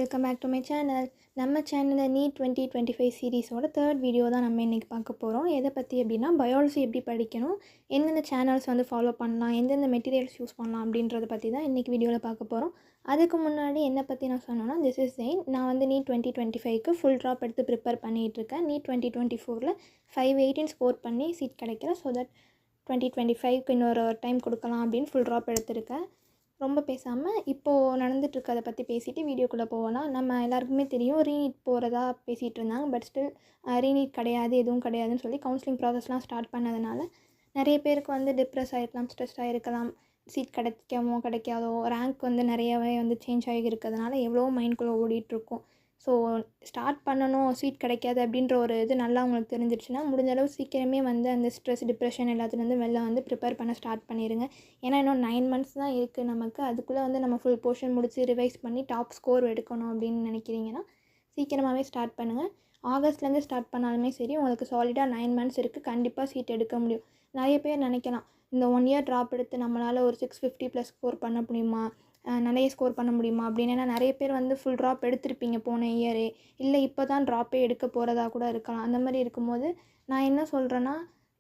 Welcome back to my channel. நம்ம சேனலில் NEET 2025 சீரீஸோட third video தான் நம்ம இன்றைக்கி பார்க்க போகிறோம். எதை பற்றி அப்படின்னா பயாலஜி எப்படி படிக்கணும், எந்தெந்த சேனல்ஸ் ஃபாலோ பண்ணலாம், எந்தெந்த மெட்டீரியல்ஸ் யூஸ் பண்ணலாம் அப்படின்றத பற்றி தான் இன்றைக்கி வீடியோவில் பார்க்க போகிறோம். அதுக்கு முன்னாடி என்னை பற்றி நான் சொன்னேன்னா, திஸ் இஸ் ஜெயின். நான் நீட் 2025க்கு ஃபுல் ட்ராப் எடுத்து ப்ரிப்பேர் பண்ணிகிட்ருக்கேன். நீட் 2024 518 ஸ்கோர் பண்ணி சீட் கிடைக்கல. ஸோ தட் 2025க்கு இன்னொரு டைம் கொடுக்கலாம் அப்படின்னு ஃபுல் ட்ராப் எடுத்திருக்கேன். ரொம்ப பேசாமல் இப்போது நடந்துகிட்ருக்கதை பற்றி பேசிவிட்டு வீடியோக்குள்ளே போகலாம். நம்ம எல்லாருக்குமே தெரியும் ரீநீட் போகிறதா பேசிகிட்டு இருந்தாங்க. பட் ஸ்டில் ரீநீட் கிடையாது, எதுவும் கிடையாதுன்னு சொல்லி கவுன்சிலிங் ப்ராசஸ்லாம் ஸ்டார்ட் பண்ணதுனால நிறைய பேருக்கு டிப்ரெஸ் ஆகிருக்கலாம், ஸ்ட்ரெஸ் ஆகிருக்கலாம், சீட் கிடைக்காதோ, ரேங்க் நிறையவே சேஞ்ச் ஆகி இருக்கிறதுனால எவ்வளோ மைண்ட்குள்ளே ஓடிட்டுருக்கும். ஸோ ஸ்டார்ட் பண்ணணும், சீட் கிடைக்காது அப்படின்ற ஒரு இது நல்லா உங்களுக்கு தெரிஞ்சிடுச்சுன்னா முடிஞ்ச அளவு சீக்கிரமே அந்த ஸ்ட்ரெஸ், டிப்ரெஷன் எல்லாத்துலேருந்து வெளில ப்ரிப்பேர் பண்ண ஸ்டார்ட் பண்ணிடுங்க. ஏன்னா இன்னும் 9 மந்த்ஸ் தான் இருக்குது நமக்கு. அதுக்குள்ளே நம்ம ஃபுல் போர்ஷன் முடித்து ரிவைஸ் பண்ணி டாப் ஸ்கோர் எடுக்கணும் அப்படின்னு நினைக்கிறீங்கன்னா சீக்கிரமாகவே ஸ்டார்ட் பண்ணுங்கள். ஆகஸ்ட்லேருந்து ஸ்டார்ட் பண்ணாலுமே சரி, உங்களுக்கு சாலிடாக 9 மந்த்ஸ் இருக்குது, கண்டிப்பாக சீட் எடுக்க முடியும். நிறைய பேர் நினைக்கலாம், இந்த 1 இயர் ட்ராப் எடுத்து நம்மளால் ஒரு 650 ப்ளஸ் ஸ்கோர் பண்ண முடியுமா, நிறைய ஸ்கோர் பண்ண முடியுமா அப்படின்னு. ஏன்னா நிறைய பேர் ஃபுல் ட்ராப் எடுத்திருப்பீங்க போன இயரே, இல்லை இப்போ தான் ட்ராப்பே எடுக்க போகிறதா கூட இருக்கலாம். அந்த மாதிரி இருக்கும்போது நான் என்ன சொல்கிறேன்னா,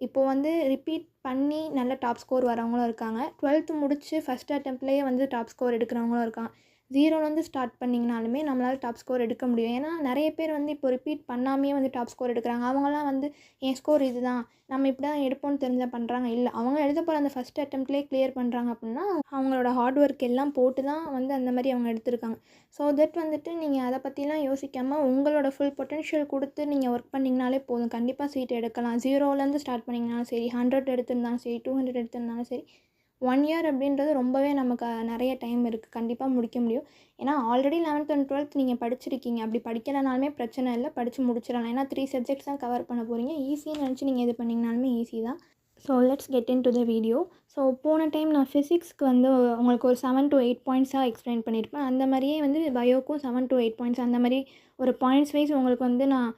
இப்போது ரிப்பீட் பண்ணி நல்ல டாப் ஸ்கோர் வரவங்களும் இருக்காங்க. 12th முடித்து ஃபஸ்ட் அட்டெம்ப்ட்லேயே டாப் ஸ்கோர் எடுக்கிறவங்களும் இருக்காங்க. 0லேருந்து ஸ்டார்ட் பண்ணிங்கனாலுமே நம்மளால் டாப் ஸ்கோர் எடுக்க முடியும். ஏன்னா நிறைய பேர் இப்போ ரிப்பீட் பண்ணாமையே டாப் ஸ்கோர் எடுக்கிறாங்க. அவங்களாம் என் ஸ்கோர் இது தான், நம்ம இப்படி தான் எடுப்போம்னு தெரிஞ்சால் பண்ணுறாங்க. இல்லை, அவங்க எழுத போகிற அந்த ஃபஸ்ட் அட்டெம்ப்ட்லேயே கிளியர் பண்ணுறாங்க அப்படின்னா அவங்களோட ஹார்ட் ஒர்க் எல்லாம் போட்டு தான் அந்த மாதிரி அவங்க எடுத்திருக்காங்க. ஸோ தட் நீங்கள் அதை பற்றிலாம் யோசிக்காமல் உங்களோட ஃபுல் பொட்டென்ஷியல் கொடுத்து நீங்கள் ஒர்க் பண்ணிங்கனாலே போதும், கண்டிப்பாக சீட் எடுக்கலாம். 0லேருந்து ஸ்டார்ட் பண்ணிங்கனாலும் சரி, 100 எடுத்திருந்தாலும் சரி, 200 எடுத்திருந்தாலும் சரி, 1 இயர் அப்படின்றது ரொம்பவே நமக்கு நிறைய டைம் இருக்குது, கண்டிப்பாக முடிக்க முடியும். ஏன்னா ஆல்ரெடி 11th and 12th நீங்கள் படிச்சிருக்கீங்க. அப்படி படிக்கலைனாலுமே பிரச்சனை இல்லை, படித்து முடிச்சிடலாம். ஏன்னா 3 சப்ஜெக்ட்ஸ் தான் கவர் பண்ண போகிறீங்க. ஈஸியாக நினச்சி நீங்கள் இது பண்ணிங்கனாலுமே ஈஸி தான். So let's get in to the video. So போன டைம் நான் ஃபிசிக்ஸ்க்கு உங்களுக்கு ஒரு 7 to 8 பாயிண்ட்ஸாக எக்ஸ்பிளைன் பண்ணியிருப்பேன். அந்த மாதிரியே பயோக்கும் 7 to 8 பாயிண்ட்ஸ் அந்த மாதிரி ஒரு பாயிண்ட்ஸ் வைஸ் உங்களுக்கு நான்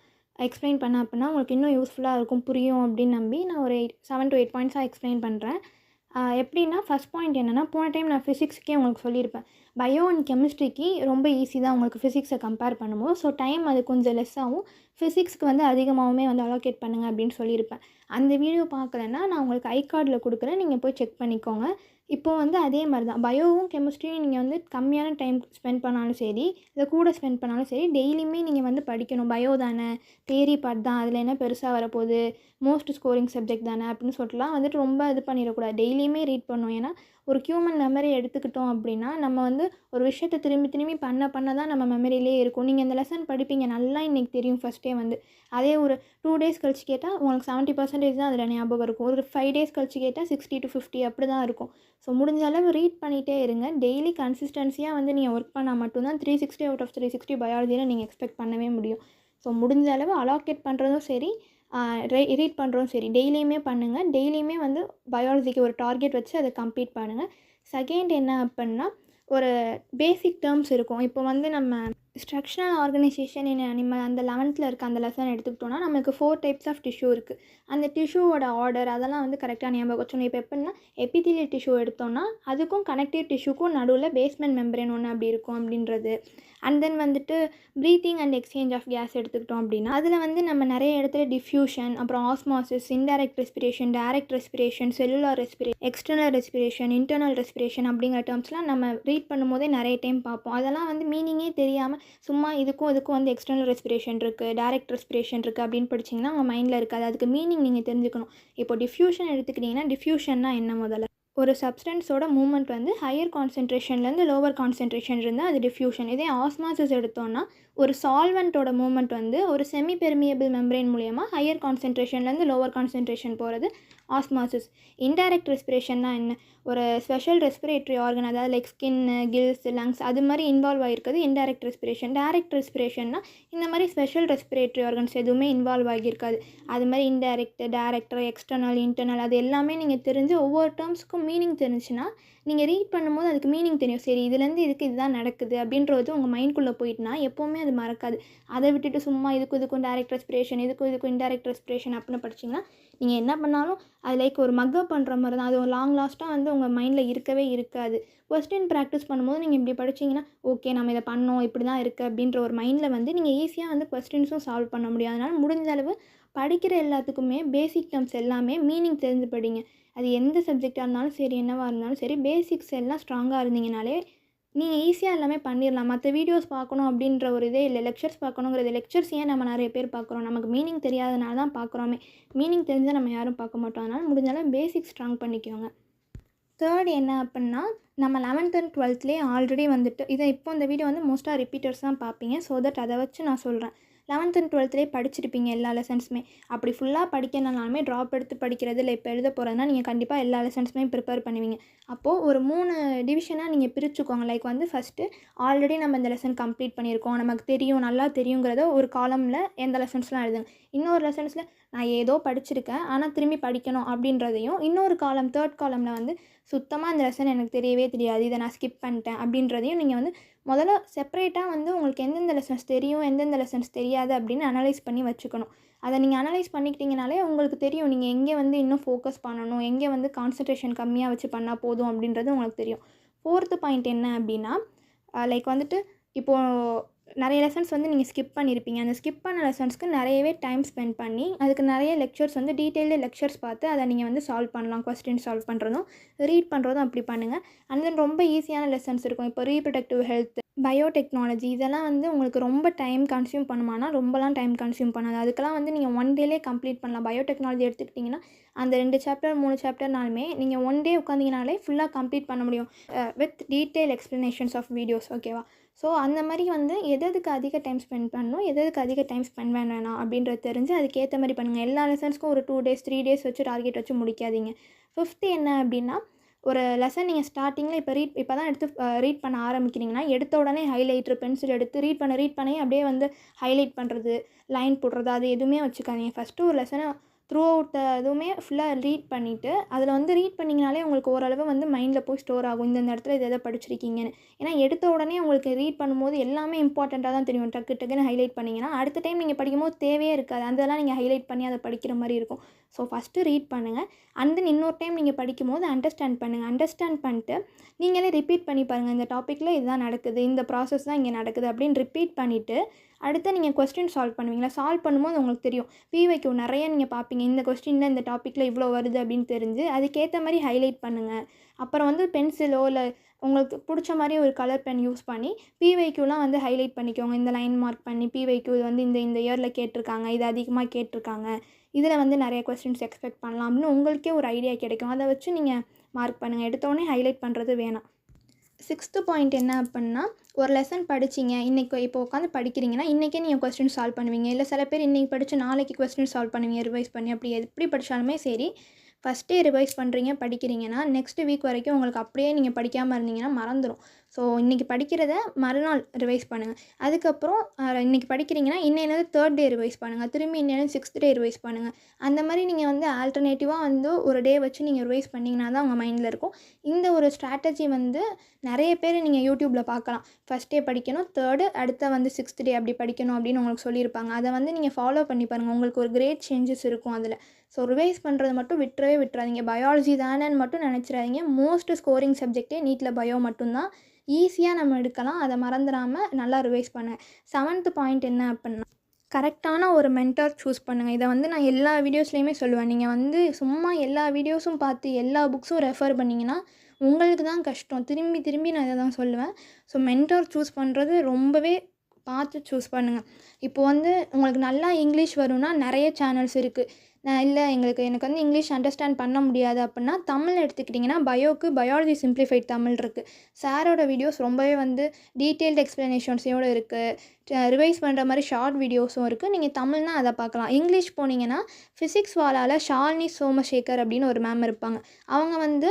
எக்ஸ்பிளைன் பண்ணேன் அப்படின்னா உங்களுக்கு இன்னும் யூஸ்ஃபுல்லாக இருக்கும், புரியும் அப்படின்னு நம்பி நான் ஒரு 7 to 8 பாயிண்ட்ஸாக எக்ஸ்பிளைன் பண்ணுறேன். எப்படின்னா ஃபஸ்ட் பாயிண்ட் என்னென்னா, போன டைம் நான் ஃபிசிக்ஸ்க்கே உங்களுக்கு சொல்லியிருப்பேன், பயோ அண்ட் கெமிஸ்ட்ரிக்கு ரொம்ப ஈஸி தான் உங்களுக்கு ஃபிசிக்ஸை கம்பேர் பண்ணும்போது. ஸோ டைம் அது கொஞ்சம் லெஸ் ஆகும், ஃபிசிக்ஸ்க்கு அதிகமாகவுமே அலோகேட் பண்ணுங்கள் அப்படின்னு சொல்லியிருப்பேன். அந்த வீடியோ பார்க்கலன்னா நான் உங்களுக்கு ஐ கார்டில் கொடுக்குறேன், நீங்கள் போய் செக் பண்ணிக்கோங்க. இப்போது அதே மாதிரி தான் பயோவும் கெமிஸ்ட்ரியும் நீங்கள் கம்மியான டைம் ஸ்பெண்ட் பண்ணாலும் சரி, இதை கூட ஸ்பெண்ட் பண்ணாலும் சரி, டெய்லியுமே நீங்கள் படிக்கணும். பயோ தானே, தியரி பார்ட் தான், அதில் என்ன பெருசாக வரப்போகுது, மோஸ்ட் ஸ்கோரிங் சப்ஜெக்ட் தானே அப்படின்னு சொல்லிட்டுலாம் ரொம்ப இது பண்ணிடக்கூடாது. டெய்லியுமே ரீட் பண்ணணும். ஏன்னா ஒரு ஹியூமன் மெமரி எடுத்துக்கிட்டோம் அப்படின்னா நம்ம ஒரு விஷயத்தை திரும்பி திரும்பி பண்ண தான் நம்ம மெமரியிலே இருக்கும். நீங்கள் இந்த லெசன் படிப்பீங்க, நல்லா இன்றைக்கி தெரியும் ஃபஸ்ட்டே அதே ஒரு 2 டேஸ் கழிச்சு கேட்டால் உங்களுக்கு 70% தான் அதில் ஞாபகம் இருக்கும். ஒரு 5 டேஸ் கழிச்சு கேட்டால் 60 to 50 அப்படி தான் இருக்கும். ஸோ முடிஞ்ச அளவு ரீட் பண்ணிகிட்டே இருங்க. டெய்லி கன்சிஸ்டன்சியாக நீங்கள் ஒர்க் பண்ணால் மட்டும்தான் 360 out of 360 பயாலஜியில் நீங்கள் எக்ஸ்பெக்ட் பண்ணவே முடியும். ஸோ முடிஞ்ச அளவு அலோகேட் பண்ணுறதும் சரி, ரீட் பண்ணுறோம் சரி, டெய்லியுமே பண்ணுங்கள். டெய்லியுமே பயாலஜிக்கு ஒரு டார்கெட் வச்சு அதை கம்ப்ளீட் பண்ணுங்கள். செகண்ட் என்ன அப்படின்னா, ஒரு பேசிக் டேர்ம்ஸ் இருக்கும். இப்போ நம்ம ஸ்ட்ரக்சரல் ஆர்கனைசேஷன் இன் அனிமல் அந்த 11th இருக்க அந்த லெசன் எடுத்துக்கிட்டோன்னா நமக்கு 4 டைப்ஸ் ஆஃப் டிஷ்யூ இருக்குது. அந்த டிஷ்யூவோட ஆர்டர் அதெல்லாம் கரெக்டாக ஞாபகம் வச்சோம். இப்போ எப்படின்னா எபித்தீலியல் டிஷ்யூ எடுத்தோன்னா அதுக்கும் கனெக்டிவ் டிஷ்யூக்கும் நடுவில் பேஸ்மெண்ட் மெம்பரேன் ஒன்று அப்படி இருக்கும் அப்படின்றது. And then breathing and exchange of gas எடுத்துக்கிட்டோம் அப்படின்னா அதில் நம்ம நிறைய இடத்துல டிஃப்யூஷன், அப்புறம் osmosis, indirect respiration, direct respiration, cellular respiration, external respiration, internal respiration அப்படிங்கிற டேர்ம்ஸ்லாம் நம்ம ரீட் பண்ணும்போதே நிறைய டைம் பார்ப்போம். அதெல்லாம் மீனிங்கே தெரியாமல் சும்மா இதுக்கும் எக்ஸ்டர்னல் ரெஸ்பிரேஷன் இருக்குது, டைரக்ட் ரெஸ்பிரேஷன் இருக்குது அப்படின்னு படிச்சிங்கன்னா உங்கள் மைண்டில் இருக்காது. அதுக்கு மீனிங் நீங்கள் தெரிஞ்சுக்கணும். இப்போ டிஃப்யூஷன் எடுத்துக்கிட்டிங்கன்னா டிஃப்யூஷன்னா என்ன, முதல்ல ஒரு சப்ஸ்டன்ஸோட மூவ்மெண்ட் ஹையர் கான்சன்ட்ரேஷன்லேருந்து லோவர் கான்சன்ட்ரேஷன் இருந்தால் அது டிஃப்யூஷன். இதே ஆஸ்மாசிஸ் எடுத்தோன்னா ஒரு சால்வெண்ட்டோட மூவ்மெண்ட் ஒரு செமி பெர்மியபிள் மெம்பரேன் மூலயமா ஹையர் கான்சன்ட்ரேஷன்லேருந்து லோவர் கான்சன்ட்ரேஷன் போகிறது ஆஸ்மாசிஸ். இன்டைரக்ட் ரெஸ்பிரேஷன்னா என்ன, ஒரு ஸ்பெஷல் ரெஸ்பிரேட்டரி ஆர்கன், அதாவது லைக் ஸ்கின்னு, கில்ஸ், லங்ஸ் அது மாதிரி இன்வால்வ் ஆகிருக்குது இன்டைரக்ட் ரெஸ்பிரேஷன். டைரக்ட் ரெஸ்பிரேஷன்னா இந்த மாதிரி ஸ்பெஷல் ரெஸ்பிரேட்டரி ஆர்கன்ஸ் எதுவுமே இன்வால்வ் ஆகியிருக்காது. அது மாதிரி இன்டைரக்ட், டைரக்டர், எக்ஸ்டர்னல், இன்டர்னல் அது எல்லாமே நீங்கள் தெரிஞ்சு ஒவ்வொரு டேர்ம்ஸ்க்கும் மீனிங் தெரிஞ்சுன்னா நீங்கள் ரீட் பண்ணும்போது அதுக்கு மீனிங் தெரியும். சரி, இதுலேருந்து இதுக்கு இதுதான் நடக்குது அப்படின்றது உங்கள் மைண்ட்குள்ளே போயிட்டுனா எப்போவுமே அது மறக்காது. அதை விட்டுட்டு சும்மா இதுக்கும் டைரக்ட் ரெஸ்பிரேஷன், இதுக்கும் இன்டைரக்ட் ரெஸ்பிரேஷன் அப்படின்னு படிச்சிங்கன்னா நீங்கள் என்ன பண்ணாலும் அது லைக் ஒரு மக்கப் பண்ணுற மாதிரி தான். அது ஒரு லாங் லாஸ்ட்டாக வந்து உங்கள் மைண்டில் இருக்கவே இருக்காது. கொஸ்டின் ப்ராக்டிஸ் பண்ணும்போது நீங்கள் இப்படி படிச்சிங்கன்னா ஓகே நம்ம இதை பண்ணோம் இப்படி தான் இருக்குது அப்படின்ற ஒரு மைண்டில் வந்து நீங்கள் ஈஸியாக வந்து கொஸ்டின்ஸும் சால்வ் பண்ண முடியும். அதனால் முடிஞ்ச அளவு படிக்கிற எல்லாத்துக்குமே பேசிக் டேர்ம்ஸ் எல்லாமே மீனிங் தெரிஞ்சு படிங்க. அது எந்த சப்ஜெக்டாக இருந்தாலும் சரி, என்னவாக இருந்தாலும் சரி, பேசிக்ஸ் எல்லாம் ஸ்ட்ராங்காக இருந்தீங்கனாலே நீங்கள் ஈஸியாக எல்லாமே பண்ணிடலாம். மற்ற வீடியோஸ் பார்க்கணும் அப்படின்ற ஒரு இதே இல்லை. லெக்சர்ஸ் பார்க்கணுங்கிறது லெக்சர்ஸ் ஏன் நம்ம நிறைய பேர் பார்க்குறோம், நமக்கு மீனிங் தெரியாதனால தான் பார்க்குறோமே. மீனிங் தெரிஞ்சால் நம்ம யாரும் பார்க்க மாட்டோம். அதனால் முடிஞ்சாலும் பேசிக் ஸ்ட்ராங் பண்ணிக்கோங்க. தேர்ட் என்ன அப்படின்னா, நம்ம 11th and 12th ஆல்ரெடி வந்துட்டு இதை இப்போ இந்த வீடியோ வந்து மோஸ்ட்டாக ரிப்பீட்டர்ஸ் தான் பார்ப்பீங்க. ஸோ தட் அதை வச்சு நான் சொல்கிறேன். 11th and 12th படிச்சிருப்பீங்க எல்லா லெசன்ஸுமே. அப்படி ஃபுல்லாக படிக்கணும்னாலுமே ட்ராப் எடுத்து படிக்கிறது இல்லை இப்போ எழுத போகிறதுனா நீங்கள் கண்டிப்பாக எல்லா லெசன்ஸுமே ப்ரிப்பேர் பண்ணுவீங்க. அப்போது ஒரு 3 டிவிஷனாக நீங்கள் பிரிச்சுக்கோங்க. லைக் வந்து ஃபஸ்ட்டு ஆல்ரெடி நம்ம இந்த லெசன் கம்ப்ளீட் பண்ணியிருக்கோம், நமக்கு தெரியும், நல்லா தெரியுங்கிறத ஒரு காலமில் எந்த லெசன்ஸ்லாம் எழுதுங்க. இன்னொரு லெசன்ஸில் நான் ஏதோ படிச்சிருக்கேன் ஆனால் திரும்பி படிக்கணும் அப்படின்றதையும், இன்னொரு காலம் தேர்ட் காலமில் வந்து சுத்தமாக இந்த லெசன் எனக்கு தெரியவே தெரியாது, இதை நான் ஸ்கிப் பண்ணிட்டேன் அப்படின்றதையும் நீங்கள் வந்து முதல்ல செப்பரேட்டாக வந்து உங்களுக்கு எந்தெந்த லெசன்ஸ் தெரியும், எந்தெந்த லெசன்ஸ் தெரியாது அப்படின்னு அனலைஸ் பண்ணி வச்சுக்கணும். அதை நீங்கள் அனலைஸ் பண்ணிக்கிட்டிங்கனாலே உங்களுக்கு தெரியும் நீங்கள் எங்கே வந்து இன்னும் ஃபோக்கஸ் பண்ணணும், எங்கே வந்து கான்சன்ட்ரேஷன் கம்மியாக வச்சு பண்ணால் போதும் அப்படின்றது உங்களுக்கு தெரியும். 4th பாயிண்ட் என்ன அப்படின்னா, லைக் வந்துட்டு இப்போது நிறைய லெசன்ஸ் வந்து நீங்கள் ஸ்கிப் பண்ணியிருப்பீங்க. அந்த ஸ்கிப் பண்ண லெசன்ஸ்க்கு நிறையவே டைம் ஸ்பெண்ட் பண்ணி அதுக்கு நிறைய லெக்சர்ஸ் வந்து டீட்டெயில்டு லெக்சர்ஸ் பார்த்து அதை நீங்கள் வந்து சால்வ் பண்ணலாம். கொஸ்டின் சால்வ் பண்ணுறதும் ரீட் பண்ணுறதும் அப்படி பண்ணுங்கள். அண்ட் தென் ரொம்ப ஈஸியான லெசன்ஸ் இருக்கும். இப்போ ரீப்ரொடக்டிவ் ஹெல்த், பயோடெக்னாலஜி இதெல்லாம் வந்து உங்களுக்கு ரொம்ப டைம் கன்சியூம் பண்ணுமானா ரொம்பலாம் டைம் கன்சியூம் பண்ணாது. அதுக்கெல்லாம் வந்து நீங்கள் 1 டேலே கம்ப்ளீட் பண்ணலாம். பயோடெக்னாலஜி எடுத்துக்கிட்டிங்கன்னா அந்த 2 சாப்டர் 3 சாப்டர்னாலுமே நீங்கள் 1 டே உட்காந்திங்கனாலே ஃபுல்லாக கம்ப்ளீட் பண்ண முடியும் with detail explanations of videos. ஓகேவா? ஸோ அந்த மாதிரி வந்து எதுக்கு அதிக டைம் ஸ்பெண்ட் பண்ணணும், எதுக்கு அதிக டைம் ஸ்பெண்ட் வேணாம் அப்படின்றது தெரிஞ்சு அதுக்கேற்ற மாதிரி பண்ணுங்கள். எல்லா லெசன்ஸ்க்கும் ஒரு 2 டேஸ் 3 டேஸ் வச்சு டார்கெட் வச்சு முடிக்காதீங்க. 5th என்ன அப்படின்னா, ஒரு லெசன் நீங்கள் ஸ்டார்டிங்கில் இப்போ தான் எடுத்து ரீட் பண்ண ஆரம்பிக்கிறீங்கன்னா எடுத்த உடனே ஹைலைட்ரு பென்சில் எடுத்து ரீட் பண்ணி அப்படியே வந்து ஹைலைட் பண்ணுறது, லைன் போடுறது அது எதுவுமே வச்சுக்காதீங்க. ஃபஸ்ட்டு ஒரு லெசனை த்ரூ அவுட் எதுவுமே ஃபுல்லாக ரீட் பண்ணிவிட்டு அதில் வந்து ரீட் பண்ணிங்கனாலே உங்களுக்கு ஓரளவு வந்து மைண்டில் போய் ஸ்டோர் ஆகும் இந்த இடத்துல இது எதை படிச்சிருக்கீங்கன்னு. ஏன்னா எடுத்த உடனே உங்களுக்கு ரீட் பண்ணும்போது எல்லாமே இம்பார்ட்டண்ட்டாக தான் தெரியும். டக்குன்னு ஹைலைட் பண்ணிங்கன்னா அடுத்த டைம் நீங்கள் படிக்கும்போது தேவையே இருக்காது. அதெல்லாம் நீங்கள் ஹைலைட் பண்ணி அதை படிக்கிற மாதிரி இருக்கும். ஸோ ஃபஸ்ட்டு ரீட் பண்ணுங்கள். அண்ட் தென் இன்னொரு டைம் நீங்கள் படிக்கும்போது அண்டர்ஸ்டாண்ட் பண்ணுங்கள். அண்டர்ஸ்டாண்ட் பண்ணிட்டு நீங்களே ரிப்பீட் பண்ணி பாருங்கள். இந்த டாப்பிக்கில் இதுதான் நடக்குது, இந்த ப்ராசஸ் தான் இங்கே நடக்குது அப்படின்னு ரிப்பீட் பண்ணிவிட்டு அடுத்து நீங்கள் கொஸ்டின் சால்வ் பண்ணுவீங்களா? சால்வ் பண்ணும்போது உங்களுக்கு தெரியும். பிவைக்யூ நிறைய நீங்கள் பார்ப்பீங்க. இந்த கொஸ்டினில் இந்த டாப்பிக்கில் இவ்வளோ வருது அப்படின்னு தெரிஞ்சு அதுக்கேற்ற மாதிரி ஹைலைட் பண்ணுங்கள். அப்புறம் வந்து பென்சிலோ இல்லை உங்களுக்கு பிடிச்ச மாதிரி ஒரு கலர் பென் யூஸ் பண்ணி பிவைக்யூலாம் வந்து ஹைலைட் பண்ணிக்கோங்க. இந்த லைன் மார்க் பண்ணி பிவைக்யூ இது வந்து இந்த இயரில் கேட்டிருக்காங்க, இது அதிகமாக கேட்டிருக்காங்க, இதில் வந்து நிறைய கொஸ்டின்ஸ் எக்ஸ்பெக்ட் பண்ணலாம் அப்படின்னு உங்களுக்கே ஒரு ஐடியா கிடைக்கும். அதை வச்சு நீங்கள் மார்க் பண்ணுங்கள். எடுத்தோடனே ஹைலைட் பண்ணுறது வேணாம். 6th பாயிண்ட் என்ன அப்படின்னா, ஒரு லெசன் படிச்சிங்க, இன்றைக்கி இப்போ உட்காந்து படிக்கிறீங்கன்னா இன்றைக்கே நீங்கள் கொஸ்டின் சால்வ் பண்ணுவீங்க. இல்லை சில பேர் இன்றைக்கி படித்து நாளைக்கு கொஸ்டின் சால்வ் பண்ணுவீங்க ரிவைஸ் பண்ணி. அப்படி எப்படி படித்தாலுமே சரி, ஃபஸ்ட்டே ரிவைஸ் பண்ணுறீங்க படிக்கிறீங்கன்னா நெக்ஸ்ட் வீக் வரைக்கும் உங்களுக்கு அப்படியே நீங்கள் படிக்காமல் இருந்தீங்கன்னா மறந்துடும். ஸோ இன்றைக்கி படிக்கிறத மறுநாள் ரிவைஸ் பண்ணுங்கள். அதுக்கப்புறம் இன்றைக்கி படிக்கிறீங்கன்னா இன்னொன்று 3rd டே ரிவைஸ் பண்ணுங்கள். திரும்பி இன்னொன்று 6th டே ரிவைஸ் பண்ணுங்கள். அந்த மாதிரி நீங்கள் வந்து ஆல்டர்னேட்டிவாக வந்து ஒரு டே வச்சு நீங்கள் ரிவைஸ் பண்ணிங்கன்னா தான் உங்கள் மைண்டில் இருக்கும். இந்த ஒரு ஸ்ட்ராட்டஜி வந்து நிறைய பேர் நீங்கள் யூடியூப்பில் பார்க்கலாம். ஃபஸ்ட் டே படிக்கணும், 3rd அடுத்த வந்து 6th டே அப்படி படிக்கணும் அப்படின்னு உங்களுக்கு சொல்லியிருப்பாங்க. அதை வந்து நீங்கள் ஃபாலோ பண்ணி பாருங்கள். உங்களுக்கு ஒரு கிரேட் சேஞ்சஸ் இருக்கும் அதில். ஸோ ரிவைஸ் பண்ணுறது மட்டும் விட்டுறாதீங்க. பயாலஜி தானேன்னு மட்டும் நினச்சிடாதீங்க. மோஸ்ட் ஸ்கோரிங் சப்ஜெக்டே நீட்டில் பயோ மட்டும்தான். ஈஸியாக நம்ம எடுக்கலாம். அதை மறந்துடாமல் நல்லா ரிவைஸ் பண்ணுங்கள். 7th பாயிண்ட் என்ன அப்படின்னா, கரெக்டான ஒரு மென்டார் சூஸ் பண்ணுங்கள். இதை வந்து நான் எல்லா வீடியோஸ்லேயுமே சொல்லுவேன். நீங்கள் வந்து சும்மா எல்லா வீடியோஸும் பார்த்து எல்லா புக்ஸும் ரெஃபர் பண்ணிங்கன்னா உங்களுக்கு தான் கஷ்டம். திரும்பி நான் இதை தான் சொல்லுவேன். ஸோ மென்டார் சூஸ் பண்ணுறது ரொம்பவே பார்த்து சூஸ் பண்ணுங்கள். இப்போது வந்து உங்களுக்கு நல்லா இங்கிலீஷ் வரும்னா நிறைய சேனல்ஸ் இருக்குது. இல்லை எனக்கு வந்து இங்கிலீஷ் அண்டர்ஸ்டாண்ட் பண்ண முடியாது அப்படின்னா தமிழ் எடுத்துக்கிட்டிங்கன்னா பயோக்கு பயாலஜி சிம்பிளிஃபைட் தமிழ் இருக்குது. சாரோட வீடியோஸ் ரொம்பவே வந்து டீட்டெயில்டு எக்ஸ்ப்ளனேஷன்ஸோடு இருக்குது. ரிவைஸ் பண்ணுற மாதிரி ஷார்ட் வீடியோஸும் இருக்குது. நீங்கள் தமிழ்னா அதை பார்க்கலாம். இங்கிலீஷ் போனீங்கன்னா ஃபிசிக்ஸ் வாலால் ஷாலினி சோமசேகர் அப்படின்னு ஒரு மேம் இருப்பாங்க. அவங்க வந்து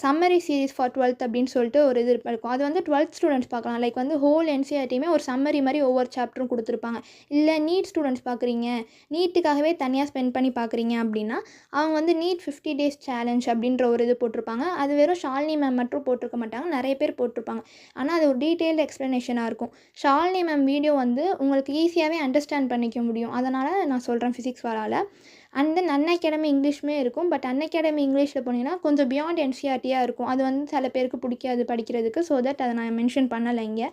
சம்மரி சீரீஸ் ஃபார் 12th அப்படின்னு சொல்லிட்டு ஒரு இது இருக்கும். அது வந்து 12th ஸ்டூடெண்ட்ஸ் பார்க்கலாம். லைக் வந்து ஹோல் என்சிஆர்டியுமே ஒரு சம்மரி மாதிரி ஒவ்வொரு சாப்டரும் கொடுத்துருப்பாங்க. இல்லை நீட் ஸ்டூடெண்ட்ஸ் பார்க்குறீங்க, நீட்டுக்காகவே தனியாக ஸ்பெண்ட் பண்ணி பார்க்குறீங்க அப்படின்னா அவங்க வந்து நீட் 50 days சேலஞ்ச் அப்படின்ற ஒரு இது போட்டிருப்பாங்க. அது வெறும் ஷாலினி மேம் மட்டும் போட்டிருக்க மாட்டாங்க, நிறைய பேர் போட்டிருப்பாங்க. ஆனால் அது ஒரு டீட்டெயில்டு எக்ஸ்ப்ளனேஷனாக இருக்கும். ஷாலினி மேம் வீடியோ வந்து உங்களுக்கு ஈஸியாகவே அண்டர்ஸ்டாண்ட் பண்ணிக்க முடியும். அதனால் நான் சொல்கிறேன் ஃபிசிக்ஸ் வாரால். அண்ட் தென் அன்அகாடமி இங்கிலீஷுமே இருக்கும். பட் அன்அகாடமி இங்கிலீஷில் போனீங்கன்னா கொஞ்சம் பியாண்ட் என்சிஇஆர்டியாக இருக்கும். அது வந்து சில பேருக்கு பிடிக்காது படிக்கிறதுக்கு. ஸோ தட் அதை நான் மென்ஷன் பண்ணலை இங்கே.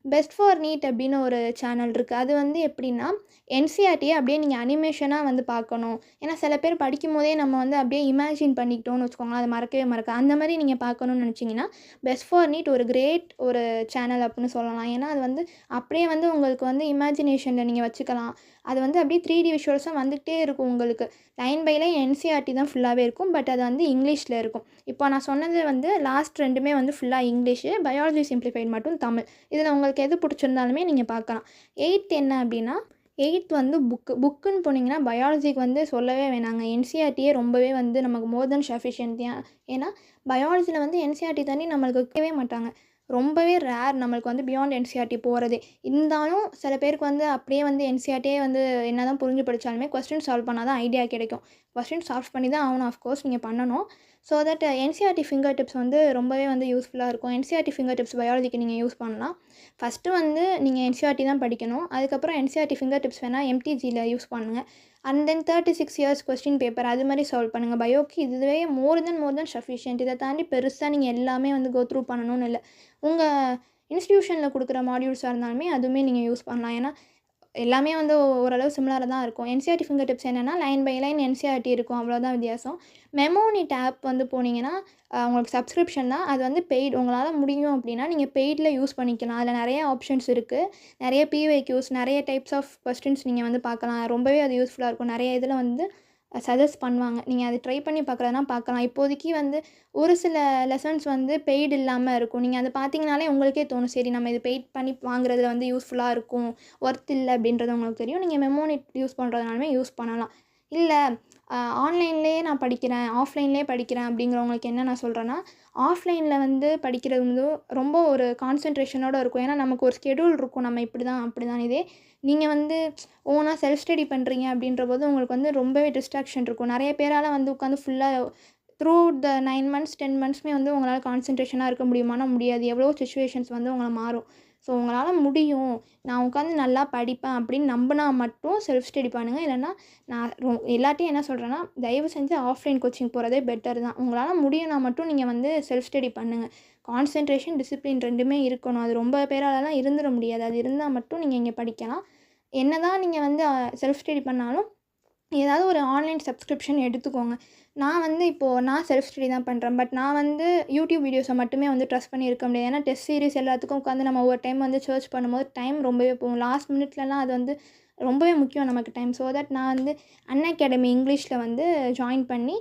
பெஸ்ட் ஃபார் நீட் அப்படின்னு ஒரு சேனல் இருக்குது. அது வந்து எப்படின்னா என்சிஇஆர்டியை அப்படியே நீங்கள் அனிமேஷனாக வந்து பார்க்கணும். ஏன்னா சில பேர் படிக்கும்போதே நம்ம வந்து அப்படியே இமேஜின் பண்ணிக்கிட்டோம்னு வச்சுக்கோங்களேன், அது மறக்கவே மறக்காது. அந்த மாதிரி நீங்கள் பார்க்கணுன்னு நினச்சிங்கன்னா பெஸ்ட் ஃபார் நீட் ஒரு கிரேட் ஒரு சேனல் அப்படின்னு சொல்லலாம். ஏன்னா அது வந்து அப்படியே வந்து உங்களுக்கு வந்து இமேஜினேஷனில் நீங்கள் வச்சுக்கலாம். அது வந்து அப்படியே 3D விஷுவல்ஸாக வந்துகிட்டே இருக்கும் உங்களுக்கு. லைன் பை லைன் என்சிஇஆர்டி தான் ஃபுல்லாகவே இருக்கும். பட் அது வந்து இங்கிலீஷில் இருக்கும். இப்போ நான் சொன்னது வந்து லாஸ்ட் 2மே வந்து ஃபுல்லாக இங்கிலீஷு, பயாலஜி சிம்பிளிஃபைட் மட்டும் தமிழ். இதில் உங்களுக்கு எது பிடிச்சிருந்தாலுமே நீங்கள் பார்க்கலாம். 8th என்ன அப்படின்னா 8th வந்து புக்குன்னு போனீங்கன்னா பயாலஜிக்கு வந்து சொல்லவே வேணாங்க. என்சிஇஆர்டியே ரொம்பவே வந்து நமக்கு மோர் தென் சஃபிஷியன்ட். ஏன்னா பயாலஜியில் வந்து என்சிஇஆர்டி தாண்டி நம்மளுக்கு வைக்கவே மாட்டாங்க. ரொம்பவே ரேர் நம்மளுக்கு வந்து பியாண்ட் என்சிஇஆர்டி போகிறதே. இருந்தாலும் சில பேருக்கு வந்து அப்படியே வந்து என்சிஇஆர்டியே வந்து என்ன தான் புரிஞ்சு படித்தாலுமே கொஸ்டின் சால்வ் பண்ணால் தான் ஐடியா கிடைக்கும். கொஸ்டின் சால்வ் பண்ணி தான் ஆகணும், ஆஃப்கோர்ஸ் நீங்கள் பண்ணணும். So that NCERT finger tips வந்து ரொம்பவே வந்து யூஸ்ஃபுல்லாக இருக்கும். என்சிஇஆர்டி ஃபிங்கர் டிப்ஸ் பயாலஜிக்கு நீங்கள் யூஸ் பண்ணலாம். ஃபஸ்ட்டு வந்து நீங்கள் என்சிஇஆர்டி தான் படிக்கணும். அதுக்கப்புறம் என்சிஇஆர்டி ஃபிங்கர் டிப்ஸ் வேணால் எம்டிஜியில் யூஸ் பண்ணுங்கள். And then 36 years question paper அது மாதிரி சால்வ் பண்ணுங்கள். பயோக்கு இதுவே மோர் தென் சஃபிஷியன்ட். இதை தாண்டி பெருசாக நீங்கள் எல்லாமே வந்து கோ த்ரூ பண்ணணும்னு இல்லை. உங்கள் இன்ஸ்டியூஷனில் கொடுக்குற மாடியூல்ஸாக இருந்தாலுமே அதுவுமே நீங்கள் யூஸ் பண்ணலாம். ஏன்னா எல்லாமே வந்து ஓரளவு சிமிலராக தான் இருக்கும். என்சிஇஆர்டி ஃபிங்கர் டிப்ஸ் என்னென்னா லைன் பை லைன் என்சிஇஆர்டி இருக்கும், அவ்வளோதான் வித்தியாசம். மெமோனிட் ஆப் வந்து போனீங்கன்னா உங்களுக்கு சப்ஸ்கிரிப்ஷன் தான். அது வந்து பெய்ட். உங்களால் முடியும் அப்படின்னா நீங்கள் பெய்டில் யூஸ் பண்ணிக்கலாம். அதில் நிறைய ஆப்ஷன்ஸ் இருக்குது. நிறைய பிவைக்யூஸ், நிறைய டைப்ஸ் ஆஃப் கொஸ்டின்ஸ் நீங்கள் வந்து பார்க்கலாம். ரொம்பவே அது யூஸ்ஃபுல்லாக இருக்கும். நிறைய இதில் வந்து சஜஸ்ட் பண்ணுவாங்க. நீங்கள் அது ட்ரை பண்ணி பார்க்குறதுனா பார்க்கலாம். இப்போதைக்கு வந்து ஒரு சில லெசன்ஸ் வந்து பெய்டு இல்லாமல் இருக்கும். நீங்கள் அதை பார்த்தீங்கனாலே உங்களுக்கே தோணும், சரி நம்ம இது பெய்ட் பண்ணி வாங்குறதுல வந்து யூஸ்ஃபுல்லாக இருக்கும், ஒர்த் இல்லை அப்படின்றது உங்களுக்கு தெரியும். நீங்கள் மெமோனிட் யூஸ் பண்ணுறதுனாலுமே யூஸ் பண்ணலாம். இல்லை ஆன்லைன்லேயே நான் படிக்கிறேன், ஆஃப்லைன்லேயே படிக்கிறேன் அப்படிங்கிறவங்களுக்கு என்ன நான் சொல்கிறேன்னா, ஆஃப்லைனில் வந்து படிக்கிறது வந்து ரொம்ப ஒரு கான்சன்ட்ரேஷனோடு இருக்கும். ஏன்னா நமக்கு ஒரு ஸ்கெடியூல் இருக்கும், நம்ம இப்படி தான் அப்படி தான். இதே நீங்கள் வந்து ஓனாக செல்ஃப் ஸ்டடி பண்ணுறீங்க அப்படின்ற போது உங்களுக்கு வந்து ரொம்பவே டிஸ்ட்ராக்ஷன் இருக்கும். நிறைய பேரால் வந்து உட்காந்து ஃபுல்லாக த்ரூ த 9 months 10 monthsமே வந்து உங்களால் கான்சன்ட்ரேஷனாக இருக்க முடியுமானா முடியாது. எவ்வளோ சிச்சுவேஷன்ஸ் வந்து உங்களை மாறும். ஸோ உங்களால் முடியும், நான் உட்காந்து நல்லா படிப்பேன் அப்படின்னு நம்பினா மட்டும் செல்ஃப் ஸ்டடி பண்ணுங்கள். இல்லைனா நான் எல்லாத்தையும் என்ன சொல்கிறேன்னா, தயவு செஞ்சு ஆஃப்லைன் கோச்சிங் போகிறதே பெட்டர் தான். உங்களால் முடியும்னா மட்டும் நீங்கள் வந்து செல்ஃப் ஸ்டடி பண்ணுங்கள். கான்சன்ட்ரேஷன், டிசிப்ளின் 2மே இருக்கணும். அது ரொம்ப பேராலலாம் இருந்துட முடியாது. அது இருந்தால் மட்டும் நீங்கள் இங்கே படிக்கலாம். என்ன தான் நீங்கள் வந்து செல்ஃப் ஸ்டடி பண்ணாலும் ஏதாவது ஒரு ஆன்லைன் சப்ஸ்கிரிப்ஷன் எடுத்துக்கோங்க. நான் வந்து இப்போது நான் செல்ஃப் ஸ்டடி தான் பண்ணுறேன். பட் நான் வந்து யூடியூப் வீடியோஸை மட்டுமே வந்து ட்ரஸ்ட் பண்ணி இருக்க முடியாது. ஏன்னா டெஸ்ட் சீரிஸ் எல்லாத்துக்கும் உட்காந்து நம்ம ஒவ்வொரு டைம் வந்து சர்ச் பண்ணும்போது டைம் ரொம்பவே போகும். லாஸ்ட் மினிட்லலாம் அது வந்து ரொம்பவே முக்கியம் நமக்கு டைம். ஸோ தட் நான் வந்து அன்அகாடமி இங்கிலீஷில் வந்து ஜாயின் பண்ணி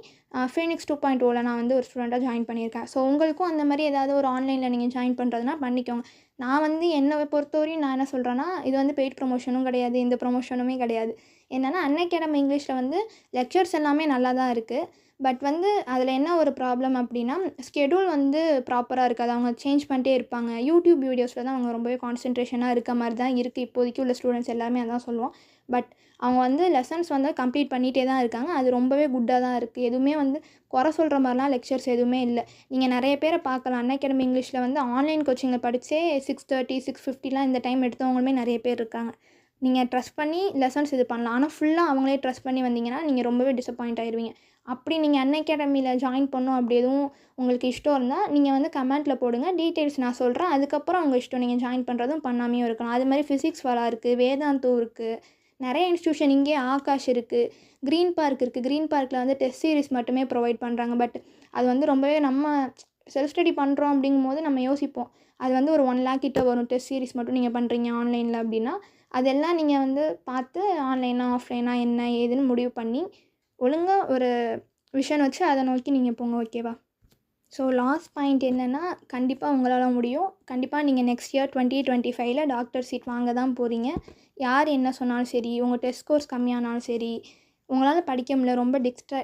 ஃபீனிக்ஸ் 2.0ல நான் வந்து ஒரு ஸ்டூடெண்ட்டாக ஜாயின் பண்ணியிருக்கேன். ஸோ உங்களுக்கும் அந்த மாதிரி ஏதாவது ஒரு ஆன்லைனில் நீங்கள் ஜாயின் பண்ணுறதுனா பண்ணிக்கோங்க. நான் வந்து என்னை பொறுத்தவரையும் நான் என்ன சொல்கிறேன்னா, இது வந்து பெய்ட் ப்ரொமோஷனும் கிடையாது, இந்த ப்ரொமோஷனுமே கிடையாது. என்னென்னா அன்அகாடமி இங்கிலீஷில் வந்து லெக்சர்ஸ் எல்லாமே நல்லா தான் இருக்குது. பட் வந்து அதில் என்ன ஒரு ப்ராப்ளம் அப்படின்னா, ஸ்கெடியூல் வந்து ப்ராப்பராக இருக்காது. அவங்க சேஞ்ச் பண்ணிட்டே இருப்பாங்க. யூடியூப் வீடியோஸில் தான் அவங்க ரொம்பவே கான்சன்ட்ரேஷனாக இருக்க மாதிரி தான் இருக்குது. இப்போதைக்கு உள்ள ஸ்டூடெண்ட்ஸ் எல்லாமே அதான் சொல்லுவோம். பட் அவங்க வந்து லெசன்ஸ் வந்து கம்ப்ளீட் பண்ணிகிட்டே தான் இருக்காங்க. அது ரொம்பவே குட்டாக தான் இருக்குது. எதுவுமே வந்து குறை சொல்கிற மாதிரிலாம் லெக்சர்ஸ் எதுவுமே இல்லை. நீங்கள் நிறைய பேரை பார்க்கலாம். அன்அகாடமி இங்கிலீஷில் வந்து ஆன்லைன் கோச்சிங்கில் படித்தே 6:30 6:50லாம் இந்த டைம் எடுத்தவங்களுமே நிறைய பேர் இருக்காங்க. நீங்கள் ட்ரஸ்ட் பண்ணி லெசன்ஸ் இது பண்ணலாம். ஆனால் ஃபுல்லாக அவங்களே ட்ரஸ்ட் பண்ணி வந்தீங்கன்னா நீங்கள் ரொம்பவே டிசப்பாயிண்ட் ஆயிடுவீங்க. அப்படி நீங்கள் அன்அகாடமியில் ஜாயின் பண்ணணும் அப்படி எதுவும் உங்களுக்கு இஷ்டம் இருந்தால் நீங்கள் வந்து கமெண்ட்டில் போடுங்க. டீட்டெயில்ஸ் நான் சொல்கிறேன். அதுக்கப்புறம் உங்கள் இஷ்டம். நீங்கள் ஜாயின் பண்ணுறதும் பண்ணாமையும் இருக்கலாம். அது மாதிரி ஃபிசிக்ஸ் வாலா இருக்குது, வேதாந்தூ இருக்குது, நிறைய இன்ஸ்டியூஷன் இங்கேயே ஆகாஷ் இருக்குது, க்ரீன் பார்க் இருக்குது. க்ரீன் பார்க்கில் வந்து டெஸ்ட் சீரிஸ் மட்டுமே ப்ரொவைட் பண்ணுறாங்க. பட் அது வந்து ரொம்பவே நம்ம செல்ஃப் ஸ்டடி பண்ணுறோம் அப்படிங்கும்போது நம்ம யோசிப்போம். அது வந்து ஒரு 1 lakh கிட்ட வரும் டெஸ்ட் சீரிஸ் மட்டும் நீங்கள் பண்ணுறீங்க ஆன்லைனில் அப்படின்னா. அதெல்லாம் நீங்கள் வந்து பார்த்து ஆன்லைனா ஆஃப்லைனா என்ன ஏதுன்னு முடிவு பண்ணி ஒழுங்காக ஒரு விஷன் வச்சு அதை நோக்கி நீங்கள் போங்க. ஓகேவா? ஸோ லாஸ்ட் பாயிண்ட் என்னென்னா, கண்டிப்பாக உங்களால் முடியும். கண்டிப்பாக நீங்கள் நெக்ஸ்ட் இயர் 2025ல் டாக்டர் சீட் வாங்க தான் போகிறீங்க. யார் என்ன சொன்னாலும் சரி, உங்கள் டெஸ்ட் ஸ்கோர்ஸ் கம்மியானாலும் சரி, உங்களால் படிக்க முடியல, ரொம்ப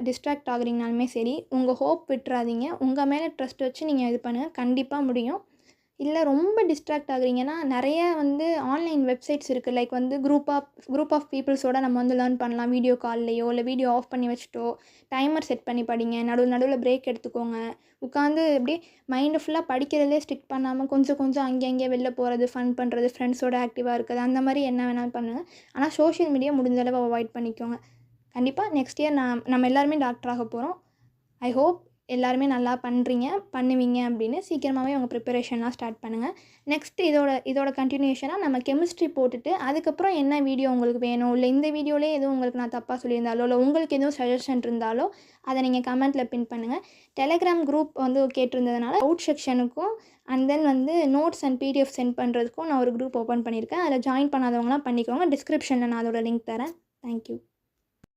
டிஸ்ட்ராக்ட் ஆகுறீங்கனாலுமே சரி, உங்கள் ஹோப் விட்டுறாதீங்க. உங்கள் மேலே ட்ரஸ்ட் வச்சு நீங்கள் இது பண்ணுங்கள். கண்டிப்பாக முடியும். இல்லை ரொம்ப டிஸ்ட்ராக்ட் ஆகுறீங்கன்னா, நிறைய வந்து ஆன்லைன் வெப்சைட்ஸ் இருக்குது. லைக் வந்து குரூப் ஆஃப் பீப்புள்ஸோட நம்ம வந்து லேர்ன் பண்ணலாம். வீடியோ கால்லையோ இல்லை வீடியோ ஆஃப் பண்ணி வச்சுட்டோ டைமர் செட் பண்ணி படிங்க. நடுவில் பிரேக் எடுத்துக்கோங்க. உட்காந்து அப்படியே மைண்டு ஃபுல்லாக படிக்கிறதுலே ஸ்டிக் பண்ணாமல் கொஞ்சம் கொஞ்சம் அங்கே வெளில போகிறது, ஃபன் பண்ணுறது, ஃப்ரெண்ட்ஸோட ஆக்டிவாக இருக்குது, அந்த மாதிரி என்ன வேணாலும் பண்ணுங்கள். ஆனால் சோஷியல் மீடியா முடிஞ்ச அளவு அவாய்ட் பண்ணிக்கோங்க. கண்டிப்பாக நெக்ஸ்ட் இயர் நம்ம எல்லாருமே டாக்டர் ஆக போகிறோம். ஐ ஹோப் எல்லாருமே நல்லா பண்ணுவீங்க அப்படின்னு சீக்கிரமாகவே உங்கள் ப்ரிப்பரேஷன்லாம் ஸ்டார்ட் பண்ணுங்கள். நெக்ஸ்ட்டு இதோட கண்டினியூஷனாக நம்ம கெமிஸ்ட்ரி போட்டுட்டு அதுக்கப்புறம் என்ன வீடியோ உங்களுக்கு வேணும், இல்லை இந்த வீடியோலே எதுவும் உங்களுக்கு நான் தப்பாக சொல்லியிருந்தாலோ, இல்லை உங்களுக்கு எதுவும் சஜஷன் இருந்தாலோ அதை நீங்கள் கமெண்ட்டில் பின் பண்ணுங்கள். டெலகிராம் குரூப் வந்து கேட்டிருந்ததுனால டவுட் செக்ஷனுக்கும் அண்ட் தென் வந்து நோட்ஸ் அண்ட் பிடிஎஃப் சென்ட் பண்ணுறதுக்கும் நான் ஒரு குரூப் ஓப்பன் பண்ணியிருக்கேன். அதில் ஜாயின் பண்ணாதவங்களாம் பண்ணிக்கோங்க. டிஸ்கிரிப்ஷனில் நான் அதோட லிங்க் தரேன். தேங்க்யூ.